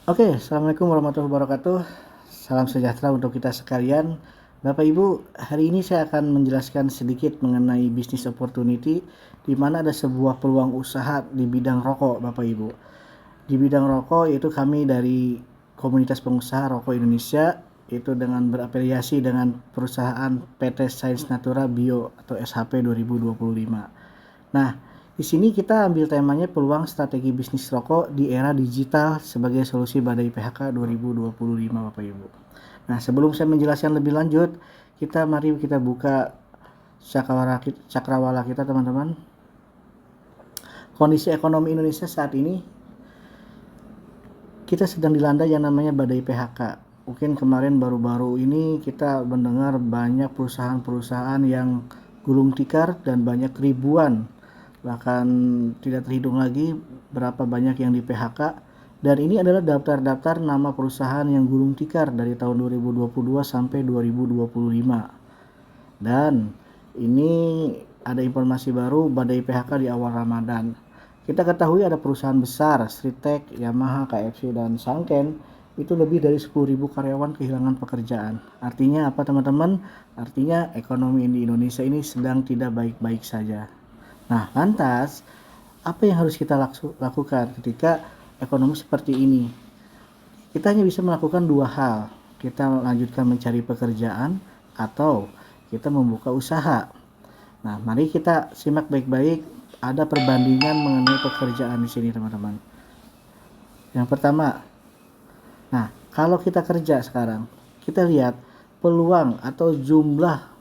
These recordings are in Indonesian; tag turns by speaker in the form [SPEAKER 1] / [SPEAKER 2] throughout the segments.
[SPEAKER 1] Oke, Assalamualaikum warahmatullahi wabarakatuh. Salam sejahtera untuk kita sekalian. Bapak Ibu, hari ini saya akan menjelaskan sedikit mengenai bisnis opportunity, di mana ada sebuah peluang usaha di bidang rokok, Bapak Ibu. Di bidang rokok, yaitu kami dari Komunitas Pengusaha Rokok Indonesia, itu dengan berafiliasi dengan perusahaan PT Sains Natura Bio atau SHP 2025. Nah, di sini kita ambil temanya peluang strategi bisnis rokok di era digital sebagai solusi badai PHK 2025, Bapak Ibu. Nah, sebelum saya menjelaskan lebih lanjut, mari kita buka cakrawala kita, teman-teman. Kondisi ekonomi Indonesia saat ini, kita sedang dilanda yang namanya badai PHK. Mungkin kemarin baru-baru ini kita mendengar banyak perusahaan-perusahaan yang gulung tikar dan banyak ribuan, bahkan tidak terhitung lagi berapa banyak yang di PHK. Dan ini adalah daftar-daftar nama perusahaan yang gulung tikar dari tahun 2022 sampai 2025. Dan ini ada informasi baru badai PHK di awal Ramadan. Kita ketahui ada perusahaan besar, Sritek, Yamaha, KFC, dan Sanken, itu lebih dari 10.000 karyawan kehilangan pekerjaan. Artinya apa, teman-teman? Artinya ekonomi di Indonesia ini sedang tidak baik-baik saja. Nah, lantas apa yang harus kita lakukan ketika ekonomi seperti ini? Kita hanya bisa melakukan dua hal. Kita melanjutkan mencari pekerjaan atau kita membuka usaha. Nah, mari kita simak baik-baik, ada perbandingan mengenai pekerjaan di sini, teman-teman. Yang pertama, nah, kalau kita kerja sekarang, kita lihat peluang atau jumlah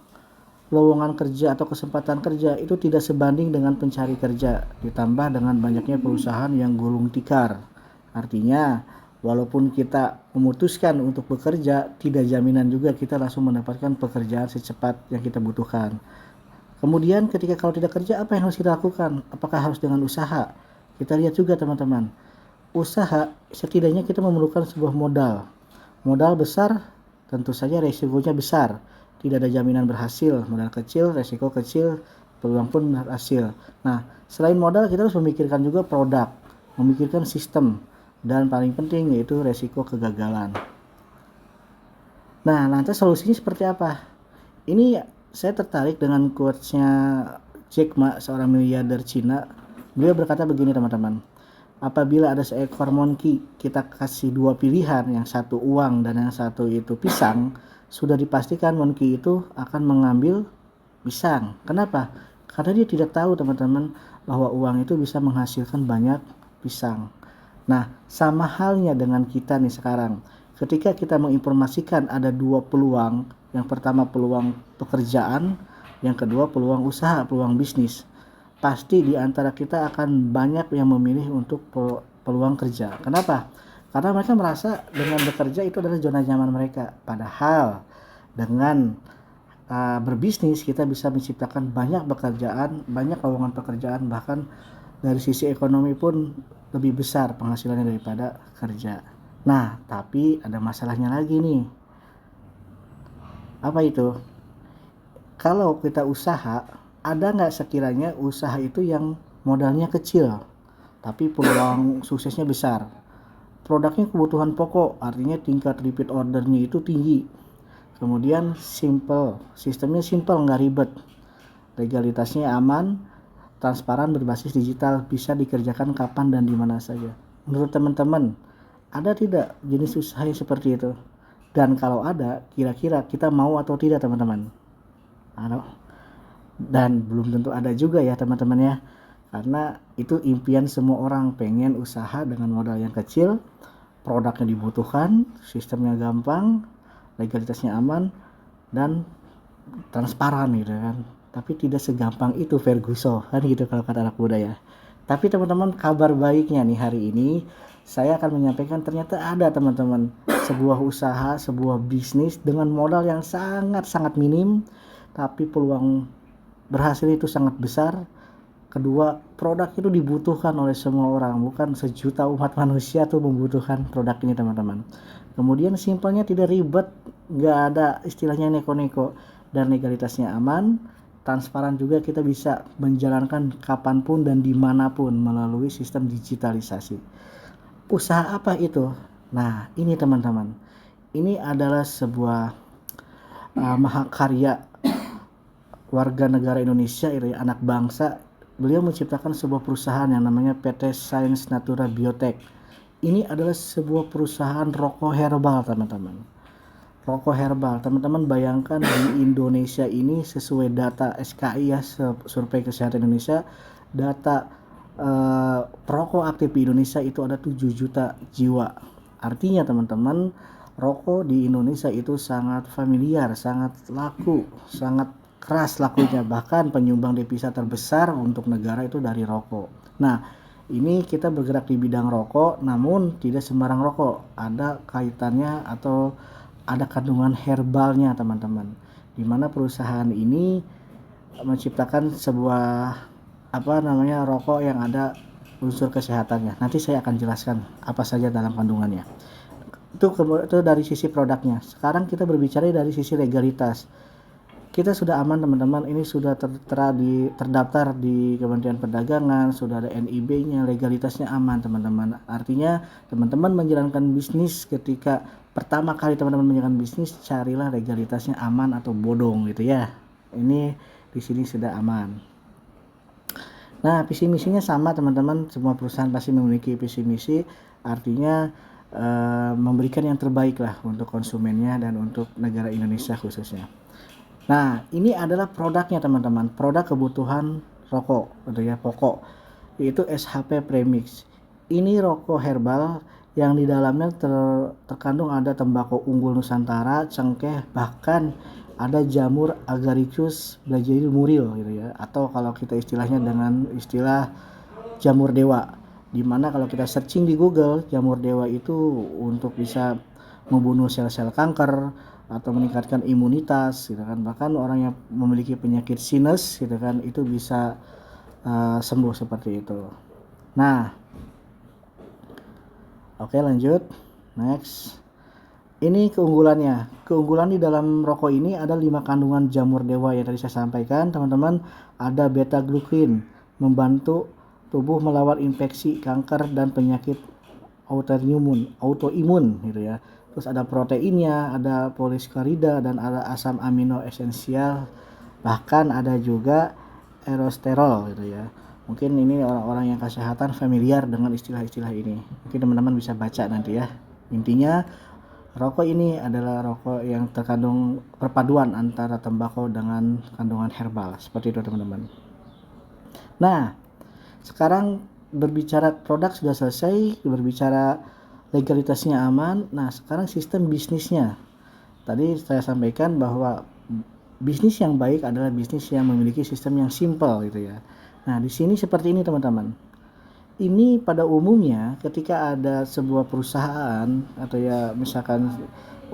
[SPEAKER 1] lowongan kerja atau kesempatan kerja itu tidak sebanding dengan pencari kerja, ditambah dengan banyaknya perusahaan yang gulung tikar. Artinya, walaupun kita memutuskan untuk bekerja, tidak jaminan juga kita langsung mendapatkan pekerjaan secepat yang kita butuhkan. Kemudian ketika kalau tidak kerja, apa yang harus kita lakukan? Apakah harus dengan usaha? Kita lihat juga, teman-teman. Usaha, setidaknya kita memerlukan sebuah modal. Modal besar, tentu saja resikonya besar. Tidak ada jaminan berhasil. Modal kecil, resiko kecil, peluang pun berhasil. Nah, selain modal, kita harus memikirkan juga produk, memikirkan sistem, dan paling penting yaitu resiko kegagalan. Nah, lantas solusinya seperti apa? Ini saya tertarik dengan quotes-nya Jack Ma, seorang miliarder Cina. Beliau berkata begini, teman-teman. Apabila ada seekor monkey, kita kasih dua pilihan, yang satu uang dan yang satu itu pisang, sudah dipastikan monkey itu akan mengambil pisang. Kenapa? Karena dia tidak tahu, teman-teman, bahwa uang itu bisa menghasilkan banyak pisang. Nah, sama halnya dengan kita nih sekarang. Ketika kita menginformasikan ada dua peluang, yang pertama peluang pekerjaan, yang kedua peluang usaha, peluang bisnis. Pasti di antara kita akan banyak yang memilih untuk peluang kerja. Kenapa? Karena mereka merasa dengan bekerja itu adalah zona nyaman mereka. Padahal dengan berbisnis kita bisa menciptakan banyak pekerjaan, banyak lowongan pekerjaan, bahkan dari sisi ekonomi pun lebih besar penghasilannya daripada kerja. Nah, tapi ada masalahnya lagi nih. Apa itu? Kalau kita usaha, ada nggak sekiranya usaha itu yang modalnya kecil, tapi peluang suksesnya besar? Produknya kebutuhan pokok, artinya tingkat repeat ordernya itu tinggi. Kemudian simple, sistemnya simple, nggak ribet. Legalitasnya aman, transparan, berbasis digital, bisa dikerjakan kapan dan di mana saja. Menurut teman-teman, ada tidak jenis usaha yang seperti itu? Dan kalau ada, kira-kira kita mau atau tidak, teman-teman? Dan belum tentu ada juga ya, teman-teman ya. Karena itu impian semua orang, pengen usaha dengan modal yang kecil, produknya dibutuhkan, sistemnya gampang, legalitasnya aman, dan transparan gitu kan. Tapi tidak segampang itu Ferguson kan gitu kalau kata anak muda ya. Tapi teman-teman, kabar baiknya nih, hari ini saya akan menyampaikan ternyata ada, teman-teman, sebuah usaha, sebuah bisnis dengan modal yang sangat-sangat minim, tapi peluang berhasil itu sangat besar. Kedua, produk itu dibutuhkan oleh semua orang, bukan sejuta umat manusia tuh membutuhkan produk ini, teman-teman. Kemudian simpelnya tidak ribet, nggak ada istilahnya neko-neko, dan legalitasnya aman, transparan juga, kita bisa menjalankan kapanpun dan dimanapun melalui sistem digitalisasi. Usaha apa itu? Nah, ini teman-teman, ini adalah sebuah mahakarya warga negara Indonesia, anak bangsa. Beliau menciptakan sebuah perusahaan yang namanya PT Sains Natura Biotech. Ini adalah sebuah perusahaan rokok herbal, teman-teman. Rokok herbal, teman-teman bayangkan di Indonesia ini sesuai data SKI ya, Survei Kesehatan Indonesia, data perokok aktif di Indonesia itu ada 7 juta jiwa. Artinya teman-teman, rokok di Indonesia itu sangat familiar, sangat laku, sangat keras lakunya. Bahkan penyumbang devisa terbesar untuk negara itu dari rokok. Nah, ini kita bergerak di bidang rokok, namun tidak sembarang rokok. Ada kaitannya atau ada kandungan herbalnya, teman-teman. Di mana perusahaan ini menciptakan sebuah rokok yang ada unsur kesehatannya. Nanti saya akan jelaskan apa saja dalam kandungannya. Itu dari sisi produknya. Sekarang kita berbicara dari sisi legalitas. Kita sudah aman, teman-teman. Ini sudah terdaftar di Kementerian Perdagangan, sudah ada NIB-nya, legalitasnya aman, teman-teman. Artinya teman-teman menjalankan bisnis, ketika pertama kali teman-teman menjalankan bisnis, carilah legalitasnya aman atau bodong gitu ya. Ini di sini sudah aman. Nah, visi misinya sama, teman-teman. Semua perusahaan pasti memiliki visi misi, artinya memberikan yang terbaik lah untuk konsumennya dan untuk negara Indonesia khususnya. Nah, ini adalah produknya, teman-teman. Produk kebutuhan rokok, gitu ya, pokok, yaitu SHP Premix. Ini rokok herbal yang di dalamnya terkandung ada tembakau unggul Nusantara, cengkeh, bahkan ada jamur Agaricus blazieri muril gitu ya, atau kalau kita istilahnya dengan istilah jamur dewa, dimana kalau kita searching di Google, jamur dewa itu untuk bisa membunuh sel-sel kanker atau meningkatkan imunitas gitu kan. Bahkan orang yang memiliki penyakit sinus gitu kan, itu bisa sembuh seperti itu. Nah, oke, lanjut next. Ini keunggulannya. Keunggulan di dalam rokok ini ada 5 kandungan jamur dewa yang tadi saya sampaikan, teman-teman. Ada beta glucan, membantu tubuh melawan infeksi, kanker dan penyakit autoimun gitu ya. Terus ada proteinnya, ada polisakarida dan ada asam amino esensial. Bahkan ada juga erosterol gitu ya. Mungkin ini orang-orang yang kesehatan familiar dengan istilah-istilah ini. Mungkin teman-teman bisa baca nanti ya. Intinya rokok ini adalah rokok yang terkandung perpaduan antara tembakau dengan kandungan herbal. Seperti itu, teman-teman. Nah, sekarang berbicara produk sudah selesai, berbicara legalitasnya aman. Nah, sekarang sistem bisnisnya. Tadi saya sampaikan bahwa bisnis yang baik adalah bisnis yang memiliki sistem yang simple gitu ya. Nah, di sini seperti ini, teman-teman. Ini pada umumnya ketika ada sebuah perusahaan atau ya misalkan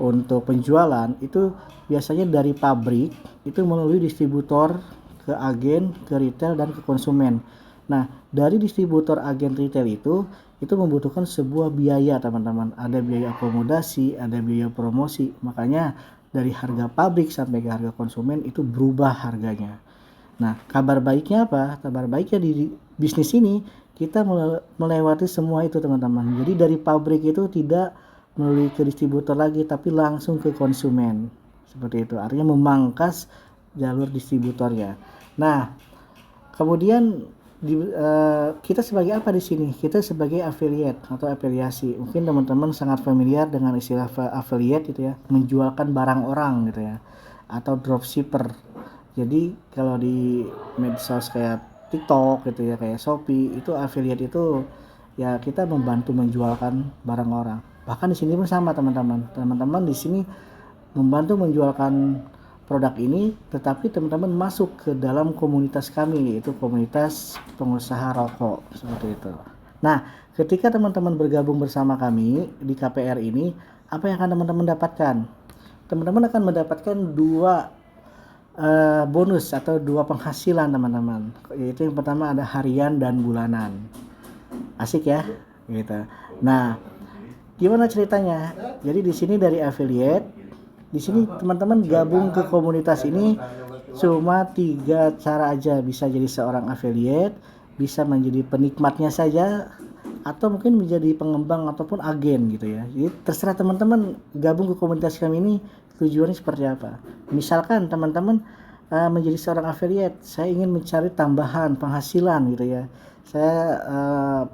[SPEAKER 1] untuk penjualan, itu biasanya dari pabrik itu melalui distributor ke agen, ke retail dan ke konsumen. Nah, dari distributor, agen, retail itu membutuhkan sebuah biaya, teman-teman. Ada biaya akomodasi, ada biaya promosi. Makanya dari harga pabrik sampai ke harga konsumen itu berubah harganya. Nah, kabar baiknya apa? Kabar baiknya di bisnis ini kita melewati semua itu, teman-teman. Jadi dari pabrik itu tidak melalui ke distributor lagi, tapi langsung ke konsumen. Seperti itu. Artinya memangkas jalur distributornya. Nah, kemudian kita sebagai apa di sini? Kita sebagai affiliate atau afiliasi. Mungkin teman-teman sangat familiar dengan istilah affiliate gitu ya, menjualkan barang orang gitu ya, atau dropshipper. Jadi kalau di medsos kayak TikTok gitu ya, kayak Shopee, itu affiliate itu ya kita membantu menjualkan barang orang. Bahkan di sini pun sama, teman-teman. Teman-teman di sini membantu menjualkan produk ini, tetapi teman-teman masuk ke dalam komunitas kami, yaitu komunitas pengusaha rokok, seperti itu. Nah, ketika teman-teman bergabung bersama kami di KPR ini, apa yang akan teman-teman dapatkan? Teman-teman akan mendapatkan 2 bonus atau 2 penghasilan, teman-teman. Yaitu yang pertama ada harian dan bulanan. Asik ya, gitu. Nah, gimana ceritanya? Jadi di sini dari affiliate, di sini teman-teman gabung ke komunitas ini cuma 3 cara aja. Bisa jadi seorang affiliate, bisa menjadi penikmatnya saja, atau mungkin menjadi pengembang ataupun agen gitu ya. Jadi terserah teman-teman gabung ke komunitas kami ini tujuannya seperti apa. Misalkan teman-teman menjadi seorang affiliate, saya ingin mencari tambahan penghasilan gitu ya. Saya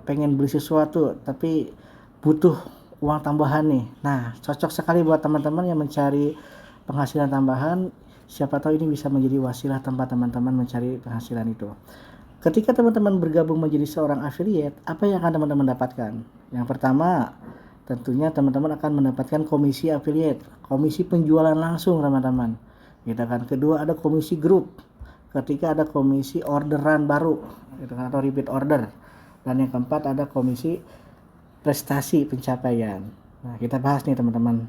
[SPEAKER 1] pengen beli sesuatu tapi butuh uang tambahan nih. Nah, cocok sekali buat teman-teman yang mencari penghasilan tambahan. Siapa tahu ini bisa menjadi wasilah tempat teman-teman mencari penghasilan itu. Ketika teman-teman bergabung menjadi seorang affiliate, apa yang akan teman-teman dapatkan? Yang pertama, tentunya teman-teman akan mendapatkan komisi affiliate, komisi penjualan langsung teman-teman. Gitu kan. Kedua, ada komisi grup. Ketika ada komisi orderan baru, gitu kan, atau repeat order. Dan yang keempat ada komisi prestasi pencapaian. Nah, kita bahas nih teman-teman.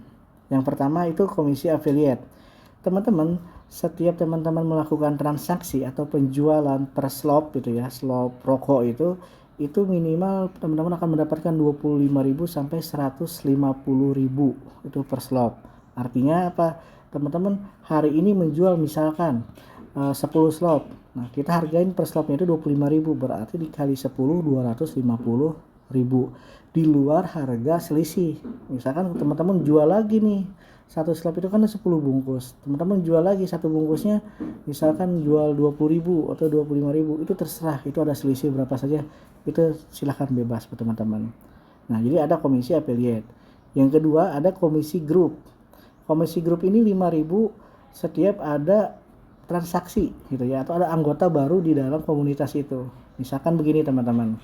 [SPEAKER 1] Yang pertama itu komisi affiliate. Teman-teman, setiap teman-teman melakukan transaksi atau penjualan per slot gitu ya, slot rokok itu minimal teman-teman akan mendapatkan 25.000 sampai 150.000 itu per slot. Artinya apa? Teman-teman hari ini menjual misalkan 10 slot. Nah, kita hargain per slotnya itu 25.000, berarti dikali 10 250.000 di luar harga selisih. Misalkan teman-teman jual lagi nih, satu slab itu kan 10 bungkus, teman-teman jual lagi satu bungkusnya misalkan jual 20.000 atau 25.000, itu terserah, itu ada selisih berapa saja, itu silahkan bebas buat teman-teman. Nah, jadi ada komisi affiliate. Yang kedua ada komisi grup. Komisi grup ini 5.000 setiap ada transaksi gitu ya, atau ada anggota baru di dalam komunitas itu. Misalkan begini teman-teman,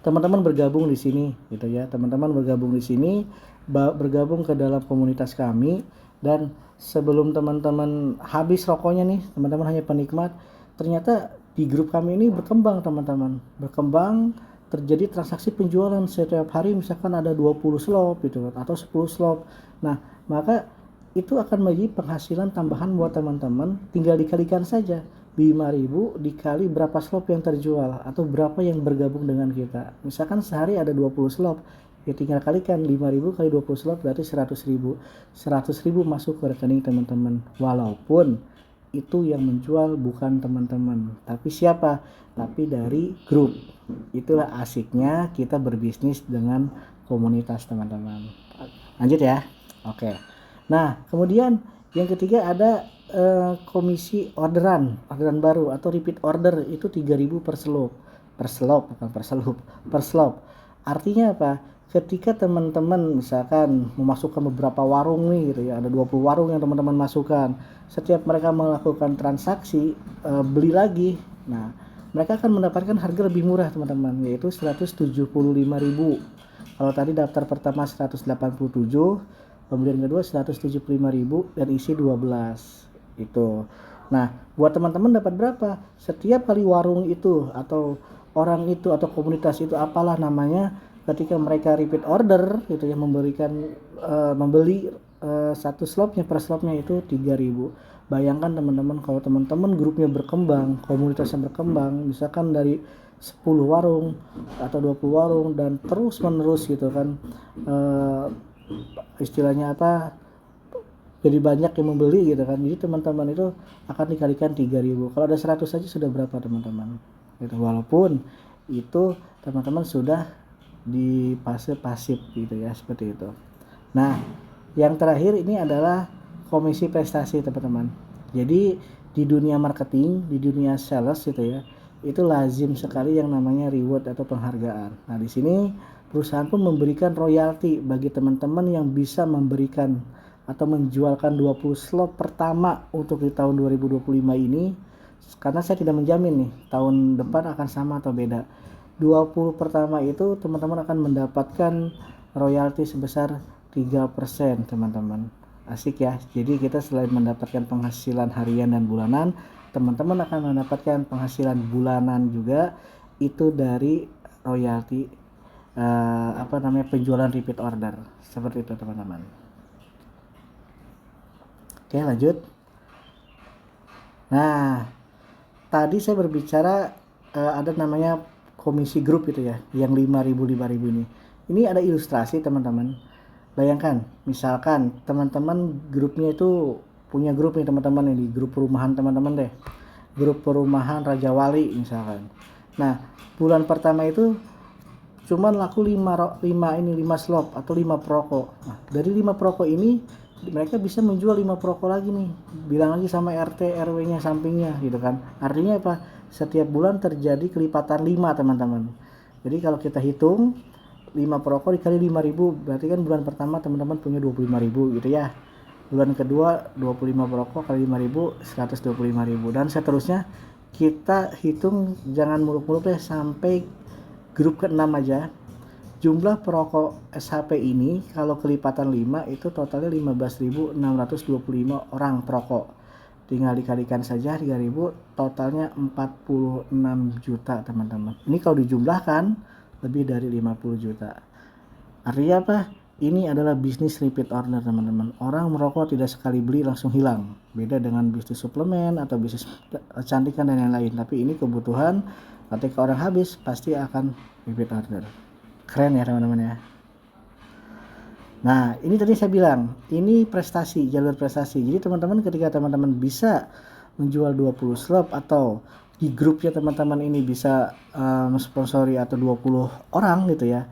[SPEAKER 1] teman-teman bergabung di sini gitu ya, teman-teman bergabung di sini, bergabung ke dalam komunitas kami, dan sebelum teman-teman habis rokoknya nih, teman-teman hanya penikmat, ternyata di grup kami ini berkembang teman-teman, berkembang, terjadi transaksi penjualan setiap hari, misalkan ada 20 slot gitu atau 10 slot. Nah, maka itu akan menjadi penghasilan tambahan buat teman-teman, tinggal dikalikan saja 5.000 dikali berapa slot yang terjual atau berapa yang bergabung dengan kita. Misalkan sehari ada 20 slot, ya tinggal kalikan 5.000 kali 20 slot berarti 100.000. 100.000 masuk ke rekening teman-teman. Walaupun itu yang menjual bukan teman-teman, tapi siapa? Tapi dari grup. Itulah asiknya kita berbisnis dengan komunitas teman-teman. Lanjut ya. Oke. Nah, kemudian yang ketiga ada komisi orderan baru atau repeat order, itu 3.000 per slot. Per slot. Artinya apa? Ketika teman-teman misalkan memasukkan beberapa warung nih gitu ya, ada 20 warung yang teman-teman masukkan. Setiap mereka melakukan transaksi beli lagi. Nah, mereka akan mendapatkan harga lebih murah teman-teman, yaitu 175.000. Kalau tadi daftar pertama 187, kemudian kedua 175.000 dan isi 12 itu. Nah, buat teman-teman dapat berapa? Setiap kali warung itu atau orang itu atau komunitas itu apalah namanya, ketika mereka repeat order gitu ya, membeli satu slotnya, per slotnya itu 3.000. Bayangkan teman-teman kalau teman-teman grupnya berkembang, komunitasnya berkembang, misalkan dari 10 warung atau 20 warung dan terus menerus gitu kan, istilahnya apa, jadi banyak yang membeli gitu kan. Jadi teman-teman itu akan dikalikan 3.000. Kalau ada 100 saja sudah berapa teman-teman gitu. Walaupun itu teman-teman sudah di fase pasif gitu ya, seperti itu. Nah, yang terakhir ini adalah komisi prestasi teman-teman. Jadi di dunia marketing, di dunia sales gitu ya, itu lazim sekali yang namanya reward atau penghargaan. Nah, di sini perusahaan pun memberikan royalti bagi teman-teman yang bisa memberikan atau menjualkan 20 slot pertama untuk di tahun 2025 ini, karena saya tidak menjamin nih tahun depan akan sama atau beda. 20 pertama itu teman-teman akan mendapatkan royalti sebesar 3% teman-teman. Asik ya. Jadi kita selain mendapatkan penghasilan harian dan bulanan, teman-teman akan mendapatkan penghasilan bulanan juga, itu dari royalti penjualan repeat order. Seperti itu teman-teman. Oke, lanjut. Nah, tadi saya berbicara ada namanya komisi grup gitu ya, yang 5.000 ini. Ini ada ilustrasi teman-teman. Bayangkan, misalkan teman-teman grupnya itu punya grup nih teman-teman, ini grup perumahan teman-teman deh. Grup perumahan Raja Wali misalkan. Nah, bulan pertama itu cuman laku 5 slot atau 5 perokok. Nah, dari 5 perokok ini mereka bisa menjual 5 perokok lagi nih. Bilang lagi sama RT RW-nya sampingnya gitu kan. Artinya apa? Setiap bulan terjadi kelipatan 5 teman-teman. Jadi kalau kita hitung 5 perokok dikali 5.000 berarti kan bulan pertama teman-teman punya 25.000 gitu ya. Bulan kedua 25 perokok kali 5.000 125.000 dan seterusnya. Kita hitung jangan muluk-muluk deh sampai grup ke-6 aja. Jumlah perokok SHP ini kalau kelipatan 5 itu totalnya 15.625 orang perokok. Tinggal dikalikan saja 3.000, totalnya 46 juta teman-teman. Ini kalau dijumlahkan lebih dari 50 juta. Artinya apa? Ini adalah bisnis repeat order teman-teman. Orang merokok tidak sekali beli langsung hilang. Beda dengan bisnis suplemen atau bisnis kecantikan dan lain-lain. Tapi ini kebutuhan, ketika orang habis pasti akan repeat order. Keren ya teman-teman ya. Nah ini tadi saya bilang, ini prestasi, jalur prestasi. Jadi teman-teman ketika teman-teman bisa menjual 20 slot atau di grupnya teman-teman ini bisa sponsori atau 20 orang gitu ya,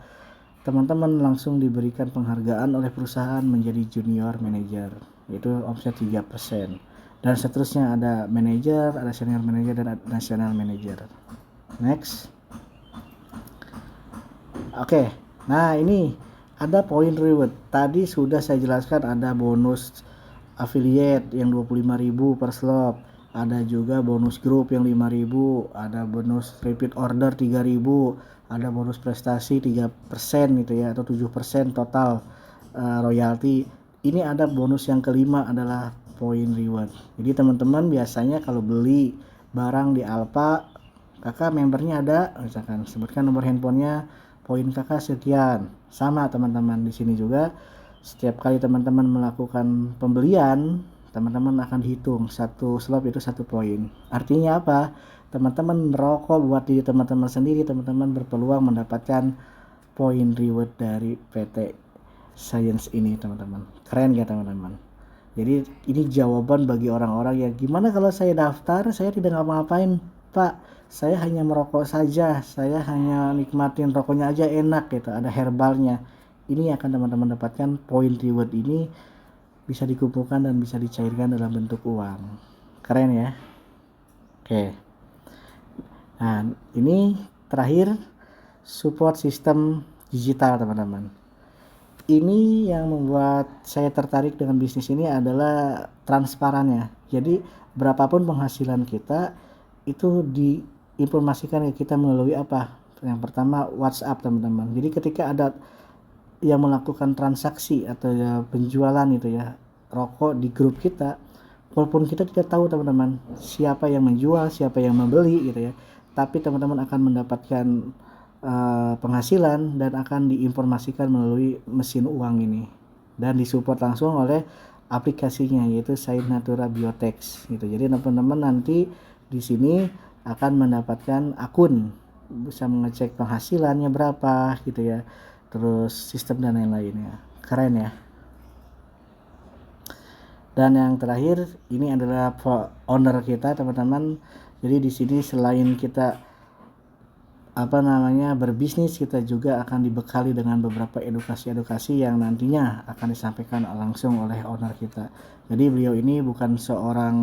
[SPEAKER 1] teman-teman langsung diberikan penghargaan oleh perusahaan menjadi junior manager, yaitu omset 3%. Dan seterusnya ada manager, ada senior manager dan ada national manager. Next. Oke, nah ini ada poin reward. Tadi sudah saya jelaskan ada bonus affiliate yang 25.000 per slot. Ada juga bonus grup yang 5.000, ada bonus repeat order 3.000, ada bonus prestasi 3% gitu ya, atau 7% total royalti. Ini ada bonus yang kelima adalah point reward. Jadi teman-teman biasanya kalau beli barang di Alfa, kakak membernya ada, misalkan sebutkan nomor handphonenya, poin kakak sekian. Sama teman-teman di sini juga, setiap kali teman-teman melakukan pembelian, teman-teman akan dihitung satu slot itu 1 poin. Artinya apa? Teman-teman merokok buat diri teman-teman sendiri, teman-teman berpeluang mendapatkan poin reward dari PT Science ini teman-teman. Keren ya teman-teman. Jadi ini jawaban bagi orang-orang yang gimana kalau saya daftar, saya tidak ngapa-ngapain Pak, saya hanya merokok saja, saya hanya nikmatin rokoknya aja enak gitu, ada herbalnya. Ini akan teman-teman dapatkan poin reward ini, bisa dikumpulkan dan bisa dicairkan dalam bentuk uang. Keren ya. Oke. Nah ini terakhir, support sistem digital teman-teman. Ini yang membuat saya tertarik dengan bisnis ini adalah transparannya. Jadi berapapun penghasilan kita itu diinformasikan ke kita melalui apa? Yang pertama WhatsApp teman-teman. Jadi ketika ada yang melakukan transaksi atau ya penjualan itu ya rokok di grup kita, walaupun kita tidak tahu teman-teman siapa yang menjual, siapa yang membeli gitu ya, tapi teman-teman akan mendapatkan penghasilan dan akan diinformasikan melalui mesin uang ini dan disupport langsung oleh aplikasinya yaitu Said Natura Biotex gitu. Jadi teman-teman nanti di sini akan mendapatkan akun, bisa mengecek penghasilannya berapa gitu ya, terus sistem dan lain-lainnya. Keren ya. Dan yang terakhir ini adalah owner kita teman-teman. Jadi di sini selain kita berbisnis, kita juga akan dibekali dengan beberapa edukasi-edukasi yang nantinya akan disampaikan langsung oleh owner kita. Jadi beliau ini bukan seorang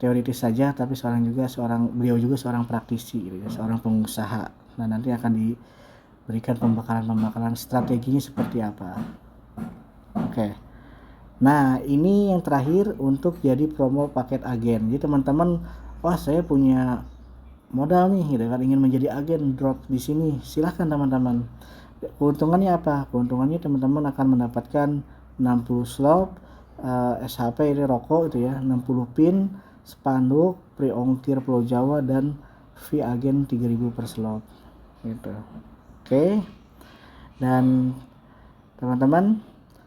[SPEAKER 1] teoritis saja, tapi beliau juga seorang praktisi gitu ya, seorang pengusaha. Nah nanti akan diberikan pembekalan strateginya seperti apa. Oke. Nah ini yang terakhir untuk jadi promo paket agen. Jadi teman-teman, wah saya punya modal nih gitu kan, ingin menjadi agen drop di sini, silahkan teman-teman. Keuntungannya apa? Keuntungannya teman-teman akan mendapatkan 60 slot SHP ini rokok itu ya, 60 pin, spanduk, free ongkir Pulau Jawa dan fee agen 3.000 per slot gitu. Oke. Dan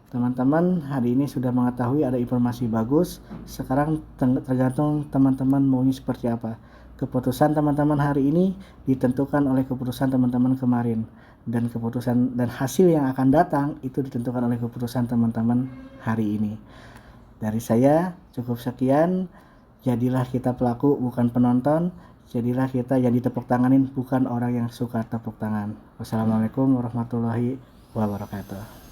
[SPEAKER 1] teman-teman hari ini sudah mengetahui ada informasi bagus. Sekarang tergantung teman-teman maunya seperti apa. Keputusan teman-teman hari ini ditentukan oleh keputusan teman-teman kemarin, dan keputusan dan hasil yang akan datang itu ditentukan oleh keputusan teman-teman hari ini. Dari saya cukup sekian. Jadilah kita pelaku bukan penonton, Jadilah kita yang ditepuk tanganin, bukan orang yang suka tepuk tangan. Wassalamualaikum warahmatullahi wabarakatuh.